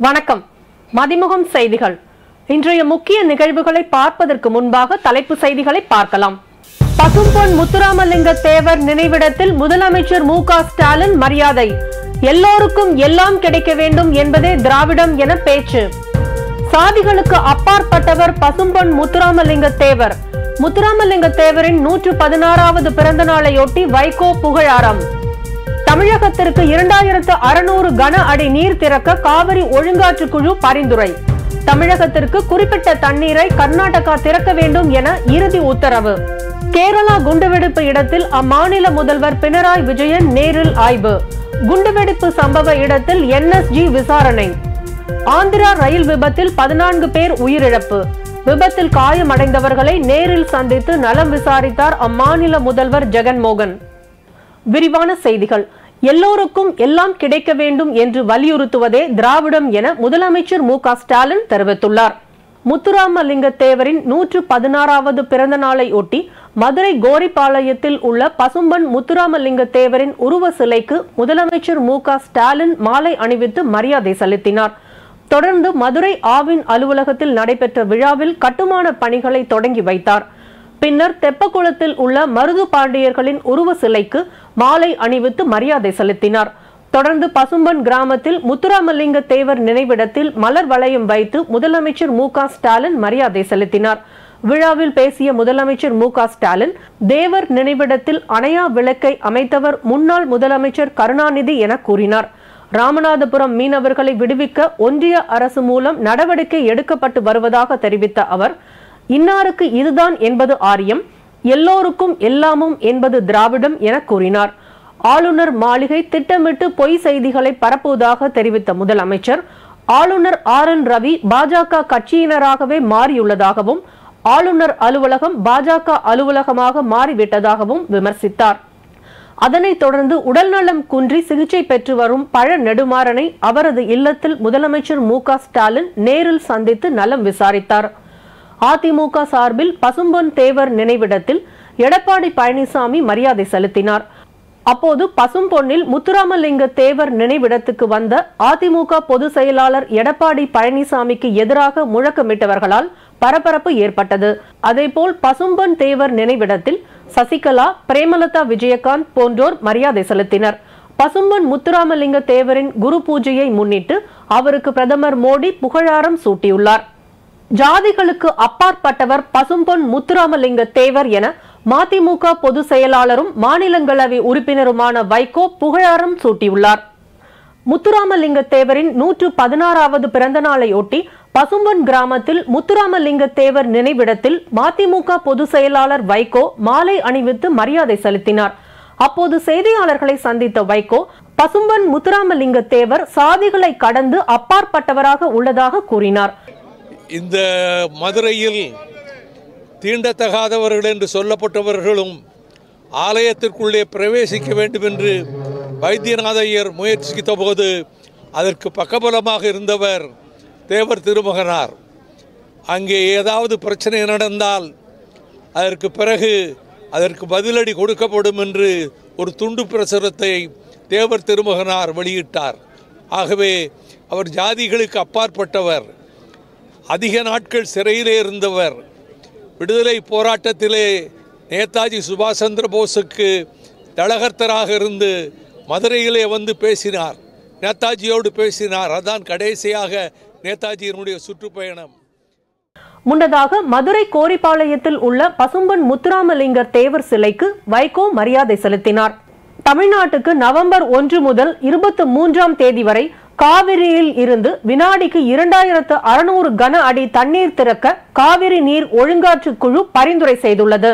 வணக்கம். மதிமுகம் செய்திகள். இன்றைய முக்கிய நிகழ்வுகளை பார்ப்பதற்கு முன்பாக தலைப்பு செய்திகளை பார்க்கலாம். பசும்பொன் முத்துராமலிங்க தேவர் நினைவிடத்தில் முதலமைச்சர் மு.க. ஸ்டாலின் மரியாதை. எல்லோருக்கும் எல்லாம் கிடைக்க வேண்டும் என்பதே திராவிடம் என பேச்சு. சாதிகளுக்கு அப்பாற்பட்டவர் பசும்பொன் முத்துராமலிங்க தேவர். முத்துராமலிங்க தேவரின் 116வது பிறந்த நாளையொட்டி வைகோ புகழாரம். தமிழகத்திற்கு 2600 கன அடி நீர் திறக்க காவிரி ஒழுங்காற்று குழு பரிந்துரை. தமிழகத்திற்கு குறிப்பிட்ட தண்ணீரை கர்நாடகா திறக்க வேண்டும் என இறுதி உத்தரவு. கேரளா குண்டுவெடிப்பு இடத்தில் அம்மாநில முதல்வர் பினராயி விஜயன் நேரில் ஆய்வு. குண்டுவெடிப்பு சம்பவ இடத்தில் NSG விசாரணை. ஆந்திரா ரயில் விபத்தில் 14 பேர் உயிரிழப்பு. விபத்தில் காயமடைந்தவர்களை நேரில் சந்தித்து நலம் விசாரித்தார் அம்மாநில முதல்வர் ஜெகன்மோகன். விரிவான செய்திகள். எல்லோருக்கும் எல்லாம் கிடைக்க வேண்டும் என்று வலியுறுத்துவதே திராவிடம் என முதலமைச்சர் மு.க. ஸ்டாலின் தெரிவித்துள்ளார். முத்துராமலிங்க தேவரின் 116வது பிறந்த நாளை ஒட்டி மதுரை கோரிப்பாளையத்தில் உள்ள பசும்பொன் முத்துராமலிங்க தேவரின் உருவ சிலைக்கு முதலமைச்சர் மு.க. ஸ்டாலின் மாலை அணிவித்து மரியாதை செலுத்தினார். தொடர்ந்து மதுரை ஆவின் அலுவலகத்தில் நடைபெற்ற விழாவில் கட்டுமான பணிகளை தொடங்கி வைத்தார். பின்னர் தெப்பக்குளத்தில் உள்ள மருது பாண்டியர்களின் உருவ சிலைக்கு மாலை அணிவித்து மரியாதை செலுத்தினார். தொடர்ந்து பசும்பொன் கிராமத்தில் முத்துராமலிங்க தேவர் நினைவிடத்தில் மலர் வளையம் வைத்து முதலமைச்சர் மு.க. ஸ்டாலின் மரியாதை செலுத்தினார். விழாவில் பேசிய முதலமைச்சர் மு.க. ஸ்டாலின், தேவர் நினைவிடத்தில் அணையா விளக்கை அமைத்தவர் முன்னாள் முதலமைச்சர் கருணாநிதி என கூறினார். ராமநாதபுரம் மீனவர்களை விடுவிக்க ஒன்றிய அரசு மூலம் நடவடிக்கை எடுக்கப்பட்டு வருவதாக தெரிவித்த அவர், இன்னாருக்கு இதுதான் என்பது ஆரியம், எல்லோருக்கும் எல்லாமும் என்பது திராவிடம் என கூறினார். ஆளுநர் மாளிகை திட்டமிட்டு பொய் செய்திகளை பரப்புவதாக தெரிவித்த முதலமைச்சர், ஆளுநர் RN ரவி பாஜக கட்சியினராகவே மாறியுள்ளதாகவும் ஆளுநர் அலுவலகம் பாஜக அலுவலகமாக மாறிவிட்டதாகவும் விமர்சித்தார். அதனைத் தொடர்ந்து உடல்நலம் குன்றி சிகிச்சை பெற்று வரும் பழ நெடுமாறனை அவரது இல்லத்தில் முதலமைச்சர் மு.க. ஸ்டாலின் நேரில் சந்தித்து நலம் விசாரித்தார். அதிமுக சார்பில் பசும்பொன் தேவர் நினைவிடத்தில் எடப்பாடி பழனிசாமி மரியாதை செலுத்தினார். அப்போது பசும்பொன்னில் முத்துராமலிங்க தேவர் நினைவிடத்துக்கு வந்த அதிமுக பொதுச் செயலாளர் எடப்பாடி பழனிசாமிக்கு எதிராக முழக்கமிட்டவர்களால் பரபரப்பு ஏற்பட்டது. அதேபோல் பசும்பொன் தேவர் நினைவிடத்தில் சசிகலா, பிரேமலதா விஜயகாந்த் போன்றோர் மரியாதை செலுத்தினர். பசும்பொன் முத்துராமலிங்க தேவரின் குரு பூஜையை முன்னிட்டு அவருக்கு பிரதமர் மோடி புகழாரம் சூட்டியுள்ளார். ஜாதிகளுக்கு அப்பாற்பட்டவர் பசும்பொன் முத்துராமலிங்க தேவர் என மதிமுக பொதுச் செயலாளரும் மாநிலங்களவை உறுப்பினருமான வைகோ புகழாரம் சூட்டியுள்ளார். முத்துராமலிங்க தேவரின் 116வது பிறந்த நாளை ஒட்டி பசும்பொன் கிராமத்தில் முத்துராமலிங்க தேவர் நினைவிடத்தில் மதிமுக பொதுச் செயலாளர் வைகோ மாலை அணிவித்து மரியாதை செலுத்தினார். அப்போது செய்தியாளர்களை சந்தித்த வைகோ, பசும்பொன் முத்துராமலிங்க தேவர் சாதிகளை கடந்து அப்பாற்பட்டவராக உள்ளதாக கூறினார். இந்த மதுரையில் தீண்டத்தகாதவர்கள் என்று சொல்லப்பட்டவர்களும் ஆலயத்திற்குள்ளே பிரவேசிக்க வேண்டும் என்று வைத்தியநாத ஐயர் முயற்சித்த போது அதற்கு பக்கபலமாக இருந்தவர் தேவர் திருமகனார். அங்கே ஏதாவது பிரச்சனை நடந்தால் அதற்கு பிறகு அதற்கு பதிலடி கொடுக்கப்படும் என்று ஒரு துண்டு பிரசுரத்தை தேவர் திருமகனார் வெளியிட்டார். ஆகவே அவர் ஜாதிகளுக்கு அப்பாற்பட்டவர், அதிக நாட்கள் சிறையிலே இருந்தவர். விடுதலை போராட்டத்திலே நேதாஜி சுபாஷ் சந்திர போஸுக்கு தளகர்த்தராக இருந்து மதுரையிலே வந்து பேசினார், நேதாஜியோடு பேசினார். அதான் கடைசியாக நேதாஜியினுடைய சுற்றுப்பயணம். முன்னதாக மதுரை கோரிப்பாளையத்தில் உள்ள பசும்பொன் முத்துராமலிங்கர் தேவர் சிலைக்கு வைகோ மரியாதை செலுத்தினார். தமிழ்நாட்டுக்கு நவம்பர் 1 முதல் 23ஆம் தேதி வரை காவிரியில் இருந்து வினாடிக்கு 2600 கன அடி தண்ணீர் திறக்க காவிரி நீர் ஒழுங்காற்று குழு பரிந்துரை செய்துள்ளது.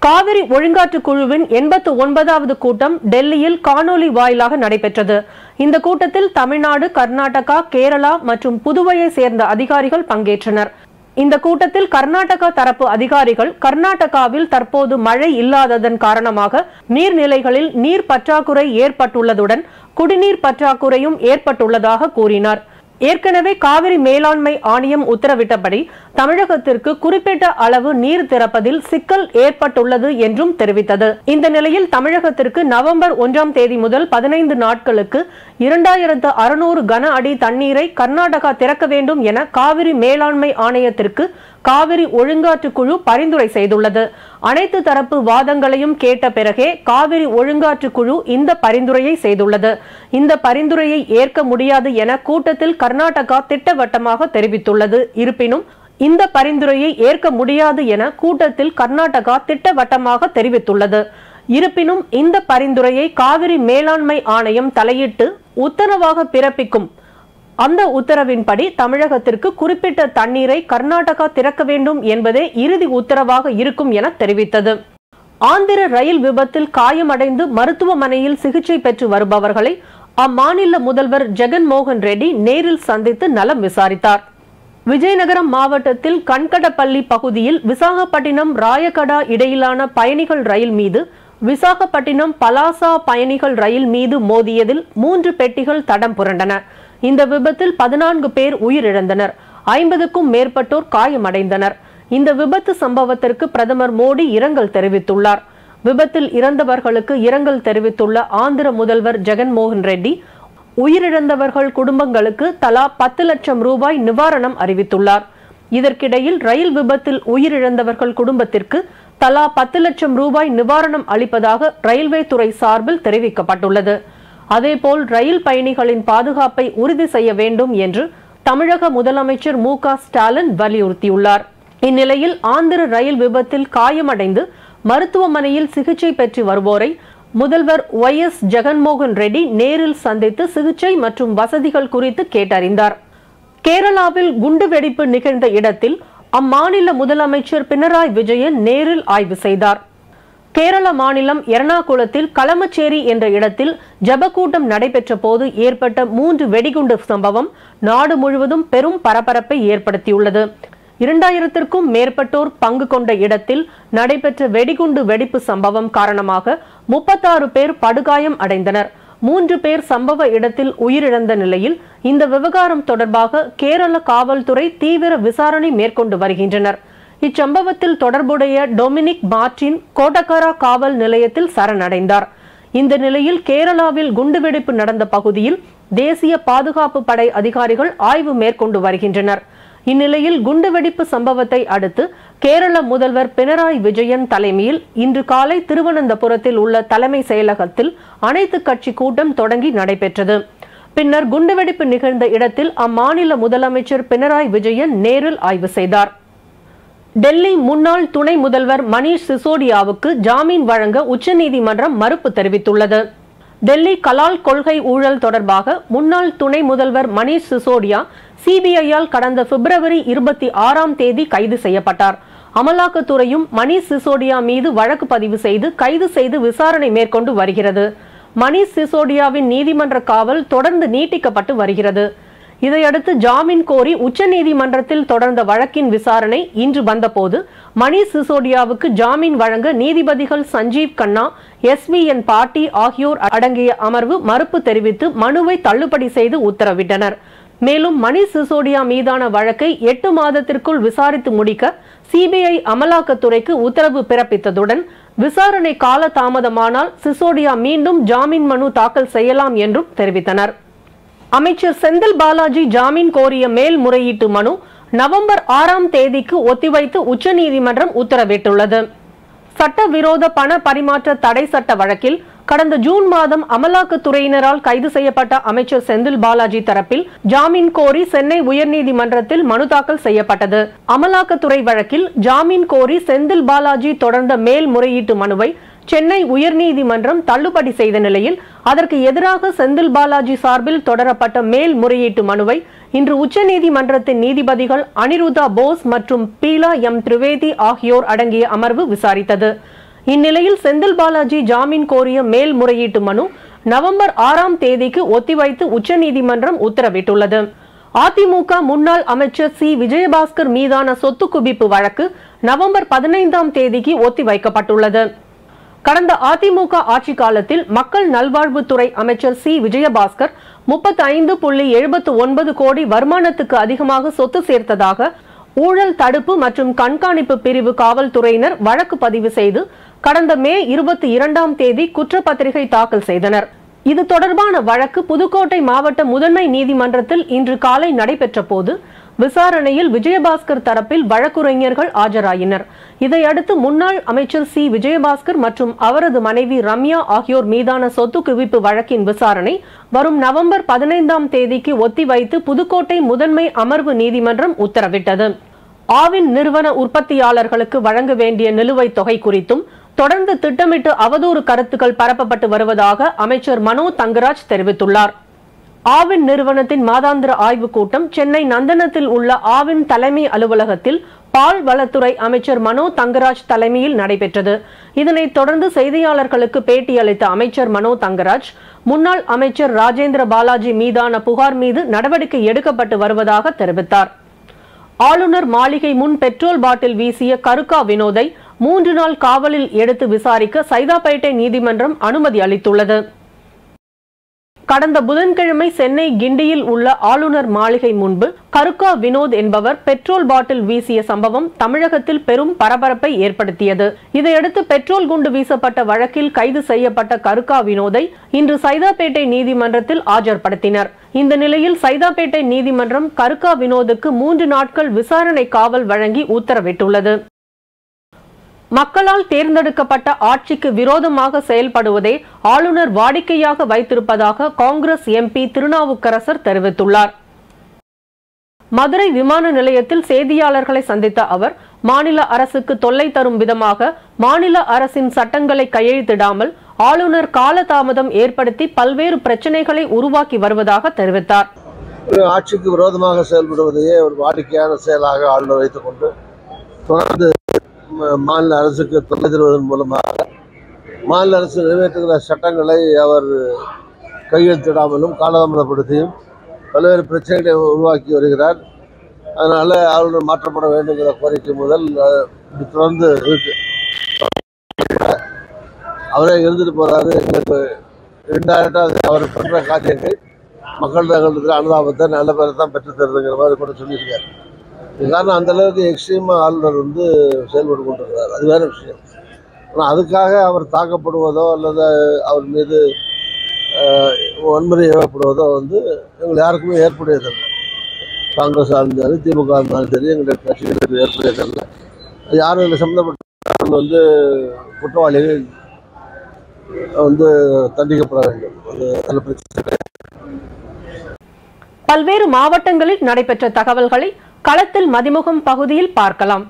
காவிரி ஒழுங்காற்று குழுவின் 89வது கூட்டம் டெல்லியில் காணொலி வாயிலாக நடைபெற்றது. இந்த கூட்டத்தில் தமிழ்நாடு, கர்நாடகா, கேரளா மற்றும் புதுவையை சேர்ந்த அதிகாரிகள் பங்கேற்றனர். இந்த கூட்டத்தில் கர்நாடகா தரப்பு அதிகாரிகள் கர்நாடகாவில் தற்போது மழை இல்லாததன் காரணமாக நீர்நிலைகளில் நீர் பற்றாக்குறை ஏற்பட்டுள்ளதுடன் குடிநீர் பற்றாக்குறையும் ஏற்பட்டுள்ளதாக கூறினார். ஏற்கனவே காவிரி மேலாண்மை ஆணையம் உத்தரவிட்டபடி தமிழகத்திற்கு குறிப்பிட்ட அளவு நீர் திறப்பதில் சிக்கல் ஏற்பட்டுள்ளது என்றும் தெரிவித்தது. இந்த நிலையில் தமிழகத்திற்கு நவம்பர் 1ஆம் தேதி முதல் 15 நாட்களுக்கு 2600 கன அடி தண்ணீரை கர்நாடகா திறக்க வேண்டும் என காவிரி மேலாண்மை ஆணையத்திற்கு காவிரி ஒழுங்காற்று குழு பரிந்துரை செய்துள்ளது. அனைத்து தரப்பு வாதங்களையும் கேட்ட பிறகே காவிரி ஒழுங்காற்று குழு இந்த பரிந்துரையை செய்துள்ளது. இந்த பரிந்துரையை ஏற்க முடியாது என கூட்டத்தில் கர்நாடகா திட்டவட்டமாக தெரிவித்துள்ளது. இருப்பினும் இந்த பரிந்துரையை ஏற்க முடியாது என கூட்டத்தில் கர்நாடகா திட்டவட்டமாக தெரிவித்துள்ளது. இருப்பினும் இந்த பரிந்துரையை காவிரி மேலாண்மை ஆணையம் தலையிட்டு உத்தரவாக பிறப்பிக்கும். அந்த உத்தரவின்படி தமிழகத்திற்கு குறிப்பிட்ட தண்ணீரை கர்நாடகா திறக்க வேண்டும் என்பதே இறுதி உத்தரவாக இருக்கும் என தெரிவித்தது. ஆந்திர ரயில் விபத்தில் காயமடைந்து மருத்துவமனையில் சிகிச்சை பெற்று வருபவர்களை அம்மாநில முதல்வர் ஜெகன்மோகன் ரெட்டி நேரில் சந்தித்து நலம் விசாரித்தார். விஜயநகரம் மாவட்டத்தில் கண்கடப்பள்ளி பகுதியில் விசாகப்பட்டினம் ராயகடா இடையிலான பயணிகள் ரயில் மீது விசாகப்பட்டினம் பலாசா பயணிகள் ரயில் மீது மோதியதில் 3 பெட்டிகள் தடம் புரண்டன. இந்த விபத்தில் 14 பேர் உயிரிழந்தனர். 50க்கும் மேற்பட்டோர் காயமடைந்தனர். இந்த விபத்து சம்பவத்திற்கு பிரதமர் மோடி இரங்கல் தெரிவித்துள்ளார். விபத்தில் இறந்தவர்களுக்கு இரங்கல் தெரிவித்துள்ள ஆந்திர முதல்வர் ஜெகன்மோகன் ரெட்டி உயிரிழந்தவர்கள் குடும்பங்களுக்கு தலா 10 லட்சம் ரூபாய் நிவாரணம் அறிவித்துள்ளார். இதற்கிடையில் ரயில் விபத்தில் உயிரிழந்தவர்கள் குடும்பத்திற்கு தலா 10 லட்சம் ரூபாய் நிவாரணம் அளிப்பதாக ரயில்வே துறை சார்பில் தெரிவிக்கப்பட்டுள்ளது. அதேபோல் ரயில் பயணிகளின் பாதுகாப்பை உறுதி செய்ய வேண்டும் என்று தமிழக முதலமைச்சர் மு.க. ஸ்டாலின் வலியுறுத்தியுள்ளார். இந்நிலையில் ஆந்திர ரயில் விபத்தில் காயமடைந்து மருத்துவமனையில் சிகிச்சை பெற்று வருவோரை முதல்வர் YS ஜெகன்மோகன் ரெட்டி நேரில் சந்தித்து சிகிச்சை மற்றும் வசதிகள் குறித்து கேட்டறிந்தார். கேரளாவில் குண்டுவெடிப்பு நிகழ்ந்த இடத்தில் அம்மாநில முதலமைச்சர் பினராயி விஜயன் நேரில் ஆய்வு செய்தார். கேரள மாநிலம் எர்ணாகுளத்தில் களமச்சேரி என்ற இடத்தில் ஜபக்கூட்டம் நடைபெற்ற போது ஏற்பட்ட 3 வெடிகுண்டு சம்பவம் நாடு முழுவதும் பெரும் பரபரப்பை ஏற்படுத்தியுள்ளது. 2000க்கும் மேற்பட்டோர் பங்கு கொண்ட இடத்தில் நடைபெற்ற வெடிகுண்டு வெடிப்பு சம்பவம் காரணமாக 36 பேர் படுகாயம் அடைந்தனர். 3 பேர் சம்பவ இடத்தில் உயிரிழந்த நிலையில் இந்த விவகாரம் தொடர்பாக கேரள காவல்துறை தீவிர விசாரணை மேற்கொண்டு வருகின்றனர். இச்சம்பவத்தில் தொடர்புடைய டொமினிக் மார்டின் கோட்டக்கரா காவல் நிலையத்தில் சரணடைந்தார். இந்த நிலையில் கேரளாவில் குண்டுவெடிப்பு நடந்த பகுதியில் தேசிய பாதுகாப்பு படை அதிகாரிகள் ஆய்வு மேற்கொண்டு வருகின்றனர். இந்நிலையில் குண்டுவெடிப்பு சம்பவத்தை அடுத்து கேரள முதல்வர் பினராயி விஜயன் தலைமையில் இன்று காலை திருவனந்தபுரத்தில் உள்ள தலைமை செயலகத்தில் அனைத்து கட்சி கூட்டம் தொடங்கி நடைபெற்றது. பின்னர் குண்டுவெடிப்பு நிகழ்ந்த இடத்தில் அம்மாநில முதலமைச்சர் பினராயி விஜயன் நேரில் ஆய்வு செய்தார். டெல்லி முன்னாள் துணை முதல்வர் மணீஷ் சிசோடியாவுக்கு ஜாமீன் வழங்க உச்சநீதிமன்றம் மறுப்பு தெரிவித்துள்ளது. டெல்லி கலால் கொள்கை ஊழல் தொடர்பாக முன்னாள் துணை முதல்வர் மணீஷ் சிசோடியா சிபிஐயால் கடந்த பிப்ரவரி 26ஆம் தேதி கைது செய்யப்பட்டார். அமலாக்கத்துறையும் மணீஷ் சிசோடியா மீது வழக்கு பதிவு செய்து கைது செய்து விசாரணை மேற்கொண்டு வருகிறது. மணீஷ் சிசோடியாவின் நீதிமன்ற காவல் தொடர்ந்து நீட்டிக்கப்பட்டு வருகிறது. இதையடுத்து ஜாமீன் கோரி உச்சநீதிமன்றத்தில் தொடர்ந்த வழக்கின் விசாரணை இன்று வந்தபோது மணீஷ் சிசோடியாவுக்கு ஜாமீன் வழங்க நீதிபதிகள் சஞ்சீவ் கண்ணா, SVN பாட்டி ஆகியோர் அடங்கிய அமர்வு மறுப்பு தெரிவித்து மனுவை தள்ளுபடி செய்து உத்தரவிட்டனர். மேலும் மணீஷ் சிசோடியா மீதான வழக்கை 8 மாதத்திற்குள் விசாரித்து முடிக்க சிபிஐ அமலாக்கத்துறைக்கு உத்தரவு பிறப்பித்ததுடன் விசாரணை கால தாமதமானால் சிசோடியா மீண்டும் ஜாமீன் மனு தாக்கல் செய்யலாம் என்றும் தெரிவித்தனர். அமைச்சர் செந்தில் பாலாஜி ஜாமீன் கோரிய மேல்முறையீட்டு மனு நவம்பர் 6ஆம் தேதிக்கு ஒத்திவைத்து உச்சநீதிமன்றம் உத்தரவிட்டுள்ளது. சட்டவிரோத பண பரிமாற்ற தடை சட்ட வழக்கில் கடந்த ஜூன் மாதம் அமலாக்கத்துறையினரால் கைது செய்யப்பட்ட அமைச்சர் செந்தில் பாலாஜி தரப்பில் ஜாமீன் கோரி சென்னை உயர்நீதிமன்றத்தில் மனு தாக்கல் செய்யப்பட்டது. அமலாக்கத்துறை வழக்கில் ஜாமீன் கோரி செந்தில் பாலாஜி தொடர்ந்த மேல்முறையீட்டு மனுவை சென்னை உயர்நீதிமன்றம் தள்ளுபடி செய்த நிலையில் அதற்கு எதிராக செந்தில் பாலாஜி சார்பில் தொடரப்பட்ட மேல்முறையீட்டு மனுவை இன்று உச்சநீதிமன்றத்தின் நீதிபதிகள் அனிருதா போஸ் மற்றும் பீலா எம் திரிவேதி ஆகியோர் அடங்கிய அமர்வு விசாரித்தது. இந்நிலையில் செந்தில் பாலாஜி ஜாமீன் கோரிய மேல்முறையீட்டு மனு நவம்பர் 6ஆம் தேதிக்கு ஒத்திவைத்து உச்சநீதிமன்றம் உத்தரவிட்டுள்ளது. அதிமுக முன்னாள் அமைச்சர் சி. விஜயபாஸ்கர் மீதான சொத்து குவிப்பு வழக்கு நவம்பர் 15ஆம் தேதிக்கு ஒத்திவைக்கப்பட்டுள்ளது. கடந்த அதிமுக ஆட்சி காலத்தில் மக்கள் நல்வாழ்வுத்துறை அமைச்சர் சி விஜயபாஸ்கர் 35.79 கோடி வருமானத்துக்கு அதிகமாக சொத்து சேர்த்ததாக ஊழல் தடுப்பு மற்றும் கண்காணிப்பு பிரிவு காவல்துறையினர் வழக்கு பதிவு செய்து கடந்த மே 22ஆம் தேதி குற்றப்பத்திரிகை தாக்கல் செய்தனர். இது தொடர்பான வழக்கு புதுக்கோட்டை மாவட்ட முதன்மை நீதிமன்றத்தில் இன்று காலை நடைபெற்ற போது விசாரணையில் விஜயபாஸ்கர் தரப்பில் வழக்குரைஞர்கள் ஆஜராயினர். இதையடுத்து முன்னாள் அமைச்சர் சி விஜயபாஸ்கர் மற்றும் அவரது மனைவி ரம்யா ஆகியோர் மீதான சொத்து குவிப்பு வழக்கின் விசாரணை வரும் நவம்பர் 15ஆம் தேதிக்கு ஒத்திவைத்து புதுக்கோட்டை முதன்மை அமர்வு நீதிமன்றம் உத்தரவிட்டது. ஆவின் நிறுவன உற்பத்தியாளர்களுக்கு வழங்க வேண்டிய நிலுவைத் தொகை குறித்தும் தொடர்ந்து திட்டமிட்டு அவதூறு கருத்துக்கள் பரப்பப்பட்டு வருவதாக அமைச்சர் மனோ தங்கராஜ் தெரிவித்துள்ளார். ஆவின் நிறுவனத்தின் மாதாந்திர ஆய்வுக் கூட்டம் சென்னை நந்தனத்தில் உள்ள ஆவின் தலைமை அலுவலகத்தில் பால் வளத்துறை அமைச்சர் மனோ தங்கராஜ் தலைமையில் நடைபெற்றது. இதனைத் தொடர்ந்து செய்தியாளர்களுக்கு பேட்டியளித்த அமைச்சர் மனோ தங்கராஜ் முன்னாள் அமைச்சர் ராஜேந்திர பாலாஜி மீதான புகார் மீது நடவடிக்கை எடுக்கப்பட்டு வருவதாக தெரிவித்தார். ஆளுநர் மாளிகை முன் பெட்ரோல் பாட்டில் வீசிய கருக்கா வினோதை 3 நாள் காவலில் எடுத்து விசாரிக்க சைதாப்பேட்டை நீதிமன்றம் அனுமதி அளித்துள்ளது. கடந்த புதன்கிழமை சென்னை கிண்டியில் உள்ள ஆளுநர் மாளிகை முன்பு கருக்கா வினோத் என்பவர் பெட்ரோல் பாட்டில் வீசிய சம்பவம் தமிழகத்தில் பெரும் பரபரப்பை ஏற்படுத்தியது. இதையடுத்து பெட்ரோல் குண்டு வீசப்பட்ட வழக்கில் கைது செய்யப்பட்ட கருக்கா வினோதை இன்று சைதாப்பேட்டை நீதிமன்றத்தில் ஆஜர்படுத்தினர். இந்த நிலையில் சைதாப்பேட்டை நீதிமன்றம் கருக்கா வினோதுக்கு 3 நாட்கள் விசாரணை காவல் வழங்கி உத்தரவிட்டுள்ளது. மக்களால் தேர்ந்தெடுக்கப்பட்ட ஆட்சிக்கு விரோதமாக செயல்படுவதே ஆளுநர் வாடிக்கையாக வைத்திருப்பதாக காங்கிரஸ் எம்பி திருநாவுக்கரசர் தெரிவித்துள்ளார். மதுரை விமான நிலையத்தில் செய்தியாளர்களை சந்தித்த அவர் மாநில அரசுக்கு தொல்லை தரும் விதமாக மாநில அரசின் சட்டங்களை கையெழுத்திடாமல் ஆளுநர் காலதாமதம் ஏற்படுத்தி பல்வேறு பிரச்சனைகளை உருவாக்கி வருவதாக தெரிவித்தார். ஆட்சிக்கு விரோதமாக செயல்படுவதையே ஒரு வாடிக்கையான செயலாக ஆளுநர் வைத்துக் கொண்டு தொடர்ந்து மாநில அரசுக்கு தொல்லை தருவதன் மூலமாக மாநில அரசு நிறைவேற்றுகிற சட்டங்களை அவர் கையெழுத்திடாமலும் காலதாமதப்படுத்தியும் பல்வேறு பிரச்சனைகளை உருவாக்கி வருகிறார். அதனால் ஆளுநர் மாற்றப்பட வேண்டுங்கிற கோரிக்கை முதல் தொடர்ந்து இருக்கு. அவரே இருந்துட்டு போகிறாரு. எங்களுக்கு இன்டைரக்டாக அவர் பண்ணுற காரியங்கள் மக்கள் தங்களுக்கு அனுதாபத்தை நல்ல பேரை தான் பெற்றுத்தருதுங்கிற மாதிரி கூட சொல்லியிருக்காரு. காரணம் அந்த அளவுக்கு எக்ஸ்ட்ரீமாக ஆளுநர் செயல்பட்டு கொண்டிருக்கிறார். அது வேறு விஷயம். ஆனால் அதுக்காக அவர் தாக்கப்படுவதோ அல்லது அவர் மீது வன்முறை ஏற்படுவதோ எங்களுக்கு யாருக்குமே ஏற்புடையதில்லை. காங்கிரஸாக இருந்தாலும் திமுக இருந்தாலும் சரி எங்களுடைய கட்சிகளுக்கு ஏற்புடையதில்லை. யாரும் இதில் சம்மந்தப்பட்ட குற்றவாளிகள் தண்டிக்கப்பட வேண்டும். அது நல்ல பிரச்சனை. பல்வேறு மாவட்டங்களில் நடைபெற்ற தகவல்களை களத்தில் மதிமுகம் பகுதியில் பார்க்கலாம்.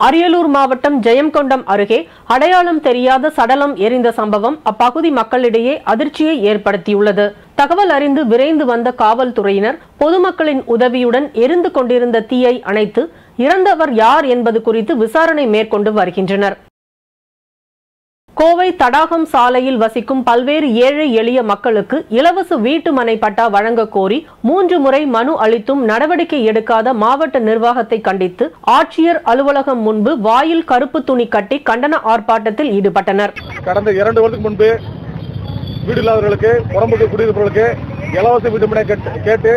அரியலூர் மாவட்டம் ஜெயங்கொண்டம் அருகே அடையாளம் தெரியாத சடலம் எரிந்த சம்பவம் அப்பகுதி மக்களிடையே அதிர்ச்சியை ஏற்படுத்தியுள்ளது. தகவல் அறிந்து விரைந்து வந்த காவல்துறையினர் பொதுமக்களின் உதவியுடன் எரிந்து கொண்டிருந்த தீயை அணைத்து இறந்தவர் யார் என்பது குறித்து விசாரணை மேற்கொண்டு வருகின்றனர். கோவை தடாகம் சாலையில் வசிக்கும் பல்வேறு ஏழை எளிய மக்களுக்கு இலவச வீட்டு மனை பட்டா வழங்க கோரி 3 முறை மனு அளித்தும் நடவடிக்கை எடுக்காத மாவட்ட நிர்வாகத்தை கண்டித்து ஆட்சியர் அலுவலகம் முன்பு வாயில் கருப்பு துணி கட்டி கண்டன ஆர்ப்பாட்டத்தில் ஈடுபட்டனர். கடந்த 2 வருடத்துக்கு முன்பு வீடு இல்லாதவர்களுக்கு புறம்புக்கு குடியிருப்பவர்களுக்கு இலவச வீட்டு மனை கேட்டு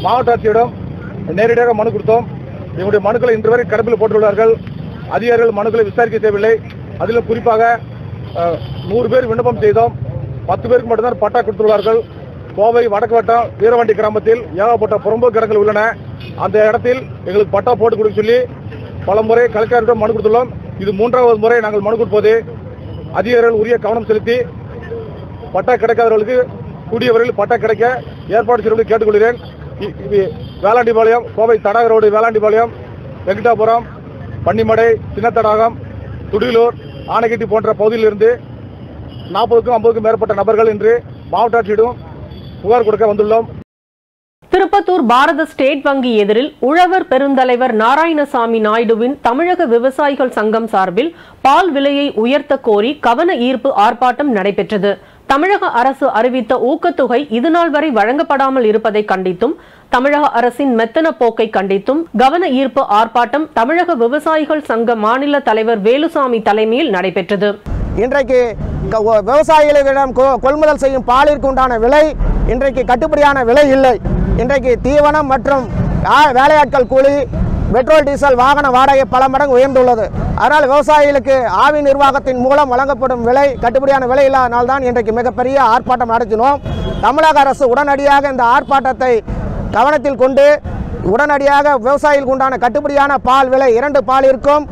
மாவட்ட ஆட்சியரிடம் நேரடியாக மனு கொடுத்தோம். எங்களுடைய மனுக்களை இன்று வரை கடப்பில் போட்டுள்ளார்கள். அதிகாரிகள் மனுக்களை விசாரிக்க தேவையில்லை. அதிலும் குறிப்பாக 100 பேர் விண்ணப்பம் செய்தோம். 10 பேருக்கு மட்டும்தான் பட்டா கொடுத்துள்ளார்கள். கோவை வடக்கு வட்டம் வீரவண்டி கிராமத்தில் ஏகப்பட்ட புறம்போக்கு இடங்கள் உள்ளன. அந்த இடத்தில் எங்களுக்கு பட்டா போட்டு கொடுக்க சொல்லி பல முறை கலெக்டரிடம் மனு கொடுத்துள்ளோம். இது 3வது முறை நாங்கள் மனு கொடுப்போது அதிகாரிகள் உரிய கவனம் செலுத்தி பட்டா கிடைக்காதவர்களுக்கு கூடிய வரையில் பட்டா கிடைக்க ஏற்பாடு செய்ய கேட்டுக்கொள்கிறேன். வேளாண்டிபாளையம், கோவை தடாக ரோடு வேளாண்டிபாளையம், வெங்கடாபுரம், பன்னிமடை, சின்னத்தடாகம், துடிலூர், ஆனைக்கட்டி போன்ற பகுதியிலிருந்து 40க்கும் 50க்கும் மேற்பட்ட நபர்கள் இன்று மாவட்ட ஆட்சியிடம் புகார் கொடுக்க வந்துள்ளோம். திருப்பத்தூர் பாரத ஸ்டேட் வங்கி எதிரில் உழவர் பெருந்தலைவர் நாராயணசாமி நாயுடுவின் தமிழக விவசாயிகள் சங்கம் சார்பில் பால் விலையை உயர்த்த கோரி கவன ஈர்ப்பு ஆர்ப்பாட்டம் நடைபெற்றது. தமிழக அரசு அறிவித்த ஊக்கத்தொகை இதுநாள் வரை வழங்கப்படாமல் இருப்பதை கண்டித்தும் தமிழக அரசின் மெத்தன போக்கை கண்டித்தும் கவன ஈர்ப்பு ஆர்ப்பாட்டம் தமிழக விவசாயிகள் சங்க மாநில தலைவர் வேலுசாமி தலைமையில் நடைபெற்றது. இன்றைக்கு விவசாயிகளிடம் கொள்முதல் செய்யும் பாலிற்கு உண்டான விலை இன்றைக்கு கட்டுப்படியான விலை இல்லை. இன்றைக்கு தீவனம் மற்றும் வேலையாட்கள் கூலி, பெட்ரோல் டீசல் வாகன வாடகை பல மடங்கு உயர்ந்துள்ளது. அதனால் விவசாயிகளுக்கு ஆவி நிர்வாகத்தின் மூலம் வழங்கப்படும் விலை கட்டுப்படியான விலை இல்லாதனால்தான் இன்றைக்கு மிகப்பெரிய ஆர்ப்பாட்டம் நடத்தினோம். தமிழக அரசு உடனடியாக இந்த ஆர்ப்பாட்டத்தை கவனத்தில் கொண்டு உடனடியாக விவசாயிகளுக்கு உண்டான கட்டுப்படியான பால் விலை 2 பாலிற்கும்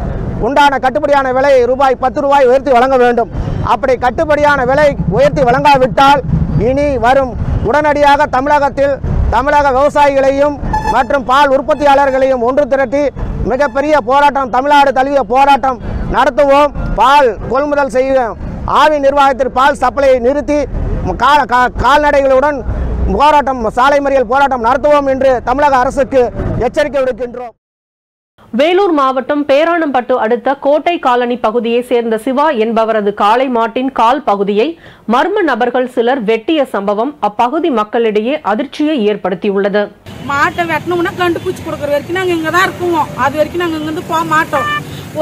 உண்டான கட்டுப்படியான விலை ரூபாய் 10 உயர்த்தி வழங்க வேண்டும். அப்படி கட்டுப்படியான விலை உயர்த்தி வழங்காவிட்டால் இனி வரும் உடனடியாக தமிழகத்தில் தமிழக விவசாயிகளையும் மற்றும் பால் உற்பத்தியாளர்களையும் ஒன்று திரட்டி மிகப்பெரிய போராட்டம், தமிழ்நாடு தழுவிய போராட்டம் நடத்துவோம். பால் கொள்முதல் செய்யும் ஆவி நிர்வாகத்தில் பால் சப்ளையை நிறுத்தி கால்நடைகளுடன் போராட்டம், சாலை மறியல் போராட்டம் நடத்துவோம் என்று தமிழக அரசுக்கு எச்சரிக்கை விடுக்கின்றோம். வேலூர் மாவட்டம் பேரானம்பட்டு அடுத்த கோட்டை காலனி பகுதியை சேர்ந்த சிவா என்பவரது காளை மாட்டின் கால் பகுதியை மர்ம நபர்கள் சிலர் வெட்டிய சம்பவம் அப்பகுதி மக்களிடையே அதிர்ச்சியை ஏற்படுத்தியுள்ளது. மாட்டை வெட்டணும்னா கண்டுபிடிச்சு கொடுக்குற வரைக்கும் நாங்கள் இங்கே தான் இருக்குவோம். அது வரைக்கும் நாங்கள் இங்கேருந்து போக மாட்டோம்.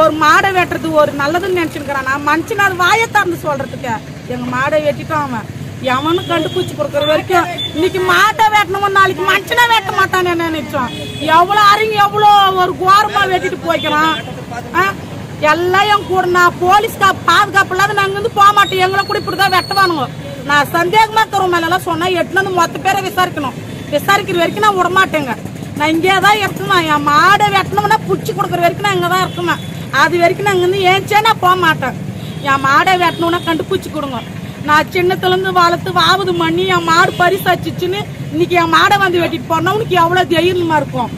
ஒரு மாடை வெட்டுறது ஒரு நல்லதுன்னு நினச்சிருக்கிறான். நான் மனுஷன் அது வாயை திறந்து சொல்றதுக்கு எங்கள் மாடை வெட்டிட்டோம். அவன் எவனும் கண்டுபிடிச்சு கொடுக்குற வரைக்கும் இன்னைக்கு மாட்டை வெட்டணும், நாளைக்கு மனுஷனா வெட்ட மாட்டான்னு நினைச்சோம். எவ்வளோ அறிங்க எவ்வளோ ஒரு கோரமா வெட்டிட்டு போய்க்கிறான். எல்லாம் என் கூட நான் போலீஸ்கா பாதுகாப்பு இல்லாத நாங்கள் வந்து போக மாட்டோம். எங்களை கூட இப்படிதான் வெட்டுவானுங்க. நான் சந்தேகமா தருவ மேலாம் சொன்னா எட்டுனது மொத்த பேரை விசாரிக்கணும். விசாரிக்கிற வரைக்கும் நான் விடமாட்டேங்க. நான் இங்கே தான் இருக்குவேன். என் மாடை வெட்டணும்னா பிடிச்சி கொடுக்குற வரைக்கும் நான் இங்கே தான் இருக்குவேன். அது வரைக்கும் நான் இங்கேருந்து ஏன்ச்சே நான் போக மாட்டேன். என் மாடை வெட்டணும்னா கண்டுபிடிச்சி கொடுங்க. நான் சின்னத்துலேருந்து வளர்த்து வாவது பண்ணி என் மாடு பரிசாச்சிச்சுன்னு இன்னைக்கு என் மாடை வந்து வெட்டிட்டு போனா உனக்கு எவ்வளோ தைரியமா இருக்கும்.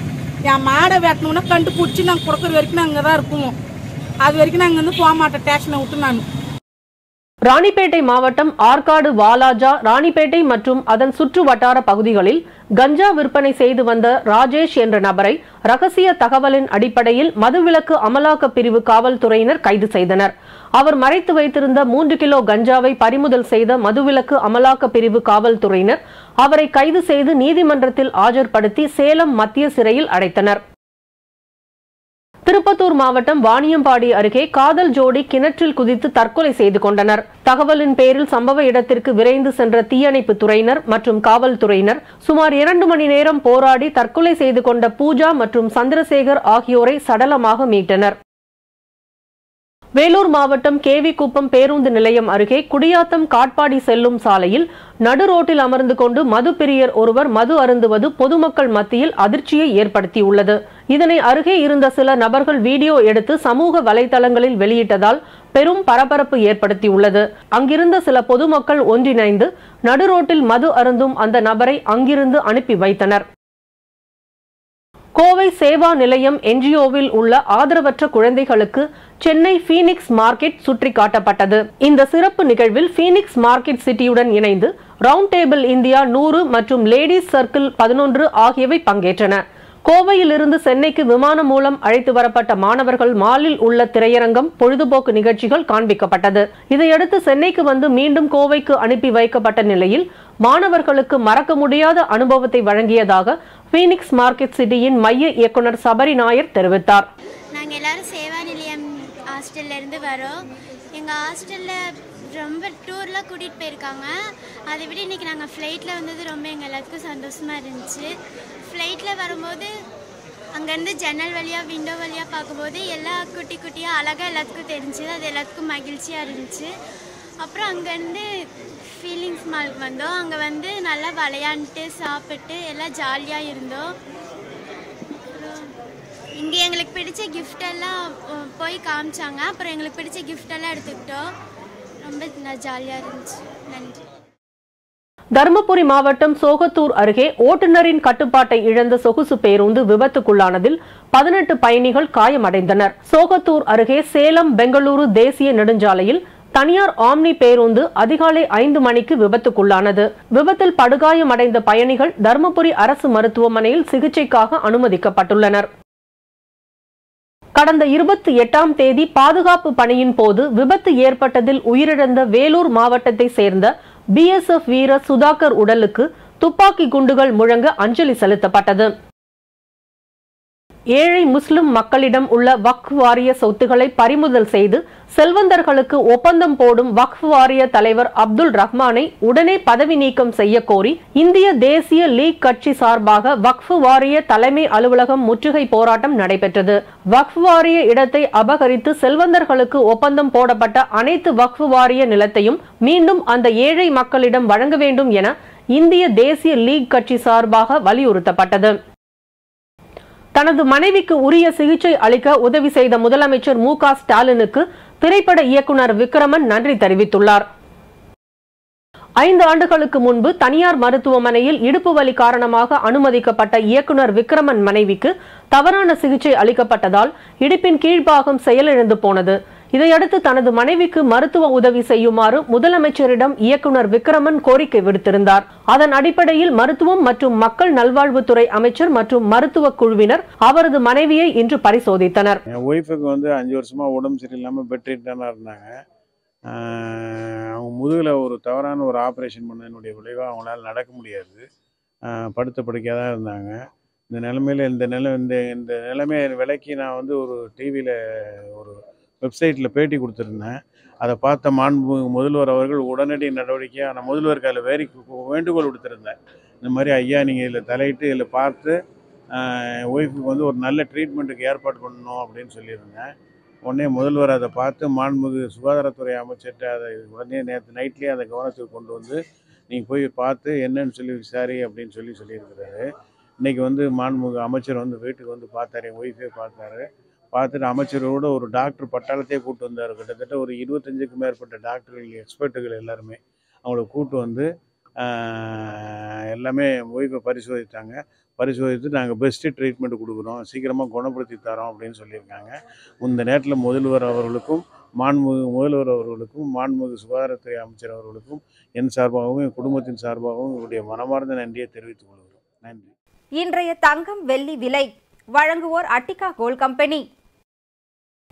என் மாடை வெட்டணும்னா கண்டுபிடிச்சி நாங்கள் கொடுக்குற வரைக்கும் நான் இங்கே தான் இருக்குவோம். அது வரைக்கும் நான் இங்கேருந்து போக மாட்டேன். ஸ்டேஷனை விட்டு நான். ராணிப்பேட்டை மாவட்டம் ஆற்காடு, வாலாஜா, ராணிப்பேட்டை மற்றும் அதன் சுற்று வட்டார பகுதிகளில் கஞ்சா விற்பனை செய்து வந்த ராஜேஷ் என்ற நபரை ரகசிய தகவலின் அடிப்படையில் மதுவிலக்கு அமலாக்க பிரிவு காவல்துறையினர் கைது செய்தனர். அவர் மறைத்து வைத்திருந்த 3 கிலோ கஞ்சாவை பறிமுதல் செய்த மதுவிலக்கு அமலாக்க பிரிவு காவல்துறையினர் அவரை கைது செய்து நீதிமன்றத்தில் ஆஜர்படுத்தி சேலம் மத்திய சிறையில் அடைத்தனர். திருப்பத்தூர் மாவட்டம் வாணியம்பாடி அருகே காதல் ஜோடி கிணற்றில் குதித்து தற்கொலை செய்து கொண்டனர். தகவலின் பேரில் சம்பவ இடத்திற்கு விரைந்து சென்ற தீயணைப்பு துறையினர் மற்றும் காவல்துறையினர் சுமார் 2 மணி நேரம் போராடி தற்கொலை செய்து கொண்ட பூஜா மற்றும் சந்திரசேகர் ஆகியோரை சடலமாக மீட்டனர். வேலூர் மாவட்டம் கேவிக்குப்பம் பேருந்து நிலையம் அருகே குடியாத்தம் காட்பாடி செல்லும் சாலையில் நடு ரோட்டில் அமர்ந்து கொண்டு மது பிரியர் ஒருவர் மது அருந்துவது பொதுமக்கள் மத்தியில் அதிர்ச்சியை ஏற்படுத்தியுள்ளது. இதனை அருகே இருந்த சில நபர்கள் வீடியோ எடுத்து சமூக வலைதளங்களில் வெளியிட்டதால் பெரும் பரபரப்பு ஏற்படுத்தியுள்ளது. அங்கிருந்த சில பொதுமக்கள் ஒன்றிணைந்து நடு ரோட்டில் மது அருந்தும் அந்த நபரை அங்கிருந்து அனுப்பி வைத்தனர். கோவை சேவா நிலையம் என்ஜிஓவில் உள்ள ஆதரவற்ற குழந்தைகளுக்கு சென்னை பீனிக்ஸ் மார்க்கெட் சுற்றி காட்டப்பட்டது. இந்த சிறப்பு நிகழ்வில் பீனிக்ஸ் மார்க்கெட் சிட்டியுடன் இணைந்து ரவுண்ட் டேபிள் இந்தியா 100 மற்றும் லேடிஸ் சர்க்கிள் 11 ஆகியவை பங்கேற்றன. கோவையிலிருந்து சென்னைக்கு விமானம் மூலம் அழைத்து வரப்பட்ட மாணவர்கள் மாலில் உள்ள திரையரங்கம், பொழுதுபோக்கு நிகழ்ச்சிகள் காண்பிக்கப்பட்டது. இதையடுத்து சென்னைக்கு வந்து மீண்டும் கோவைக்கு அனுப்பி வைக்கப்பட்ட நிலையில் மாணவர்களுக்கு மறக்க முடியாத அனுபவத்தை வழங்கியதாக பீனிக்ஸ் மார்க்கெட் சிட்டியின் மைய இயக்குனர் சபரி நாயர் தெரிவித்தார். நாங்கள் எல்லாரும் சேவா நிலையம் ஹாஸ்டல்ல இருந்து வரோம். எங்கள் ஹாஸ்டலில் ரொம்ப டூர்லாம் கூட்டிகிட்டு போயிருக்காங்க. அதை விட இன்றைக்கி நாங்கள் ஃப்ளைட்டில் வந்தது ரொம்ப எங்கள் எல்லாத்துக்கும் சந்தோஷமாக இருந்துச்சு. ஃப்ளைட்டில் வரும்போது அங்கேருந்து ஜன்னல் வழியாக விண்டோ வழியாக பார்க்கும்போது எல்லா குட்டி குட்டியாக அழகாக எல்லாத்துக்கும் தெரிஞ்சுது. அது எல்லாத்துக்கும் மகிழ்ச்சியாக இருந்துச்சு. அப்புறம் அங்கேருந்து ஃபீலிங்ஸ் மாலுக்கு வந்தோம். அங்கே வந்து நல்லா விளையாண்டுட்டு சாப்பிட்டு எல்லாம் ஜாலியாக இருந்தோம். இங்கே எங்களுக்கு பிடிச்ச கிஃப்டெல்லாம் போய் காமிச்சாங்க. அப்புறம் எங்களுக்கு பிடிச்ச கிஃப்டெல்லாம் எடுத்துக்கிட்டோம். ரொம்ப ஜாலியாக இருந்துச்சு. நன்றி. தருமபுரி மாவட்டம் சோகத்தூர் அருகே ஓட்டுநரின் கட்டுப்பாட்டை இழந்த சொகுசு பேருந்து விபத்துக்குள்ளானதில் 18 பயணிகள் காயமடைந்தனர். சோகத்தூர் அருகே சேலம் பெங்களூரு தேசிய நெடுஞ்சாலையில் தனியார் ஆம்னி பேருந்து அதிகாலை 5 மணிக்கு விபத்துக்குள்ளானது. விபத்தில் படுகாயமடைந்த பயணிகள் தர்மபுரி அரசு மருத்துவமனையில் சிகிச்சைக்காக அனுமதிக்கப்பட்டுள்ளனர். கடந்த 28ஆம் தேதி பாதுகாப்பு பணியின் போது விபத்து ஏற்பட்டதில் உயிரிழந்த வேலூர் மாவட்டத்தை சேர்ந்த BSF வீரர் சுதாகர் உடலுக்கு துப்பாக்கி குண்டுகள் முழங்க அஞ்சலி செலுத்தப்பட்டது. ஏழை முஸ்லிம் மக்களிடம் உள்ள வக்ஃப் வாரிய சொத்துக்களை பறிமுதல் செய்து செல்வந்தர்களுக்கு ஒப்பந்தம் போடும் வக்ஃப் வாரிய தலைவர் அப்துல் ரஹ்மானை உடனே பதவி நீக்கம் செய்ய கோரி இந்திய தேசிய லீக் கட்சி சார்பாக வக்ஃப் வாரிய தலைமை அலுவலகம் முற்றுகை போராட்டம் நடைபெற்றது. வக்ஃப் வாரிய இடத்தை அபகரித்து செல்வந்தர்களுக்கு ஒப்பந்தம் போடப்பட்ட அனைத்து வக்ஃப் வாரிய நிலத்தையும் மீண்டும் அந்த ஏழை மக்களிடம் வழங்க வேண்டும் என இந்திய தேசிய லீக் கட்சி சார்பாக வலியுறுத்தப்பட்டது. தனது மனைவிக்கு உரிய சிகிச்சை அளிக்க உதவி செய்த முதலமைச்சர் மு.க. ஸ்டாலினுக்கு திரைப்பட இயக்குனர் விக்ரமன் நன்றி தெரிவித்துள்ளார். 5 ஆண்டுகளுக்கு முன்பு தனியார் மருத்துவமனையில் இடுப்பு வலி காரணமாக அனுமதிக்கப்பட்ட இயக்குனர் விக்ரமன் மனைவிக்கு தவறான சிகிச்சை அளிக்கப்பட்டதால் இடுப்பின் கீழ்பாகம் செயலிழந்து போனது. இதையடுத்து தனது மனைவிக்கு மருத்துவ உதவி செய்யுமாறு முதலமைச்சரிடம் இயக்குனர் விக்ரமன் கோரிக்கை விடுத்திருந்தார். அதன் அடிப்படையில் மருத்துவம் மற்றும் மக்கள் நல்வாழ்வுத்துறை அமைச்சர் மற்றும் மருத்துவ குழுவினர் அவரது மனைவியை இன்று பரிசோதித்தனர். என் ஒய்ஃபுக்கு 5 வருஷமா உடம்பு சரியில்லாமல் பெட்ரீட் தானே இருந்தாங்க. அவங்க முதுகில் ஒரு தவறான ஒரு ஆப்ரேஷன் பண்ணதனுடைய விளைவாக அவங்களால நடக்க முடியாது. படுத்த படுக்கையாக தான் இருந்தாங்க. இந்த நிலைமையில் இந்த நிலைமை விலைக்கு நான் ஒரு டிவியில் ஒரு வெப்சைட்டில் பேட்டி கொடுத்துருந்தேன். அதை பார்த்த முதல்வர் அவர்கள் உடனடி நடவடிக்கையாக நான் முதல்வருக்கு அதில் வேண்டுகோள் கொடுத்துருந்தேன். இந்த மாதிரி ஐயா நீங்கள் இதில் தலையிட்டு இதில் பார்த்து ஒய்ஃபுக்கு ஒரு நல்ல ட்ரீட்மெண்ட்டுக்கு ஏற்பாடு பண்ணணும் அப்படின்னு சொல்லியிருந்தேன். உடனே முதல்வர் அதை பார்த்து மாண்புமிகு சுகாதாரத்துறை அமைச்சர்கிட்ட அதை உடனே நேற்று நைட்லேயே அதை கவனத்துக்கு கொண்டு வந்து நீங்கள் போய் பார்த்து என்னன்னு சொல்லி விசாரி அப்படின்னு சொல்லியிருக்கிறாரு. இன்றைக்கி மாண்புமிகு அமைச்சர் வீட்டுக்கு பார்த்தாரு, என் ஒய்ஃபே பார்த்துட்டு அமைச்சரோட ஒரு டாக்டர் பட்டாளத்தையே கூப்பிட்டு வந்தார். கிட்டத்தட்ட ஒரு 25க்கும் மேற்பட்ட டாக்டர்கள் எக்ஸ்பர்ட்டுகள் எல்லாருமே அவங்கள கூப்பிட்டு எல்லாமே ஒய்ஃபை பரிசோதித்து நாங்கள் பெஸ்ட்டு ட்ரீட்மெண்ட் கொடுக்குறோம், சீக்கிரமாக குணப்படுத்தி தரோம் அப்படின்னு சொல்லியிருக்காங்க. இந்த நேரத்தில் முதல்வர் அவர்களுக்கும் மாண்புமிகு சுகாதாரத்துறை அமைச்சர் அவர்களுக்கும் என் சார்பாகவும் என் குடும்பத்தின் சார்பாகவும் என்னுடைய மனமார்ந்த நன்றியை தெரிவித்துக் கொள்கிறோம். நன்றி. இன்றைய தங்கம் வெள்ளி விலை வழங்குவோர் அட்டிகா கோல்ட் கம்பெனி.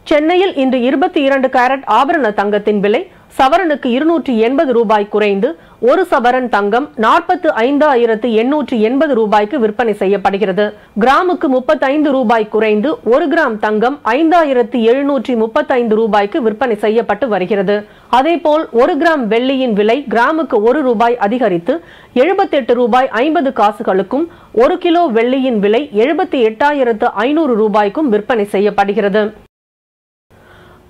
சென்னையில் இன்று 22 கேரட் ஆபரண தங்கத்தின் விலை சவரனுக்கு 280 ரூபாய் குறைந்து ஒரு சவரன் தங்கம் 45,880 ரூபாய்க்கு விற்பனை செய்யப்படுகிறது. கிராமுக்கு 35 ரூபாய் குறைந்து 1 கிராம் தங்கம் 5,735 ரூபாய்க்கு விற்பனை செய்யப்பட்டு வருகிறது. அதேபோல் 1 கிராம் வெள்ளியின் விலை கிராமுக்கு 1 ரூபாய் அதிகரித்து 78 ரூபாய் 50 காசுகளுக்கும் 1 கிலோ வெள்ளியின் விலை 78,500 ரூபாய்க்கும் விற்பனை செய்யப்படுகிறது.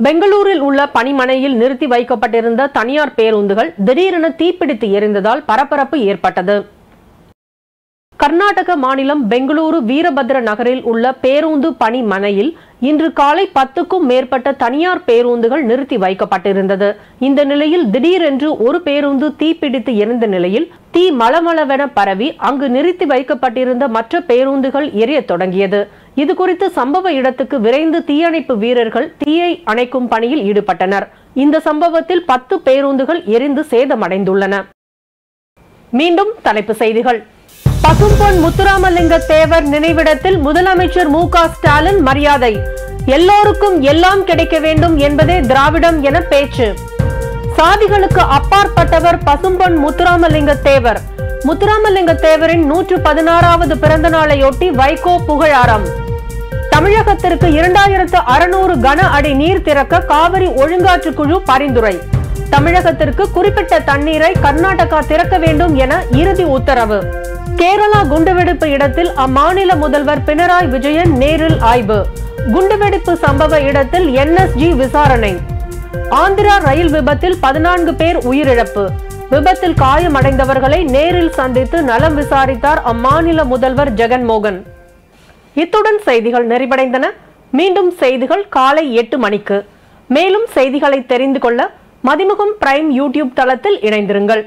பெங்களூரில் உள்ள பணிமனையில் நிறுத்தி வைக்கப்பட்டிருந்த தனியார் பேருந்துகள் திடீரென தீப்பிடித்து எரிந்ததால் பரபரப்பு ஏற்பட்டது. கர்நாடக மாநிலம் பெங்களூரு வீரபத்ர நகரில் உள்ள பேருந்து பணிமனையில் இன்று காலை 10க்கும் மேற்பட்ட தனியார் பேருந்துகள் நிறுத்தி வைக்கப்பட்டிருந்தது. இந்த நிலையில் திடீரென்று ஒரு பேருந்து தீப்பிடித்து எரிந்த நிலையில் தீ மளமளவென பரவி அங்கு நிறுத்தி வைக்கப்பட்டிருந்த மற்ற பேருந்துகள் எரிய தொடங்கியது. இதுகுறித்து சம்பவ இடத்துக்கு விரைந்து தீயணைப்பு வீரர்கள் தீயை அணைக்கும் பணியில் ஈடுபட்டனர். இந்த சம்பவத்தில் 10 பேருந்துகள் எரிந்து சேதமடைந்துள்ளன. மீண்டும் தலைப்பு செய்திகள். பசும்பொன் முத்துராமலிங்க தேவர் நினைவிடத்தில் முதலமைச்சர் மு.க. ஸ்டாலின் மரியாதை. எல்லோருக்கும் எல்லாம் கிடைக்க வேண்டும் என்பதே திராவிடம் என பேச்சு. சாதிகளுக்கு அப்பாற்பட்டவர் பசும்பொன் முத்துராமலிங்க தேவர். முத்துராமலிங்க தேவரின் 116வது பிறந்த நாளையொட்டி வைகோ புகழாரம். தமிழகத்திற்கு 2600 கன அடி நீர் திறக்க காவிரி ஒழுங்காற்று குழு பரிந்துரை. தமிழகத்திற்கு குறிப்பிட்ட தண்ணீரை கர்நாடகா திறக்க வேண்டும் என இறுதி உத்தரவு. கேரளா குண்டுவெடிப்பு இடத்தில் அம்மாநில முதல்வர் பினராயி விஜயன் நேரில் ஆய்வு. குண்டுவெடிப்பு சம்பவ இடத்தில் NSG விசாரணை. ஆந்திரா ரயில் விபத்தில் 14 பேர் உயிரிழப்பு. விபத்தில் காயமடைந்தவர்களை நேரில் சந்தித்து நலம் விசாரித்தார் அம்மாநில முதல்வர் ஜெகன்மோகன். இத்துடன் செய்திகள் நிறைவடைந்தன. மீண்டும் செய்திகள் காலை 8 மணிக்கு. மேலும் செய்திகளை தெரிந்து கொள்ள மதிமுகம் பிரைம் யூடியூப் தளத்தில் இணைந்திருங்கள்.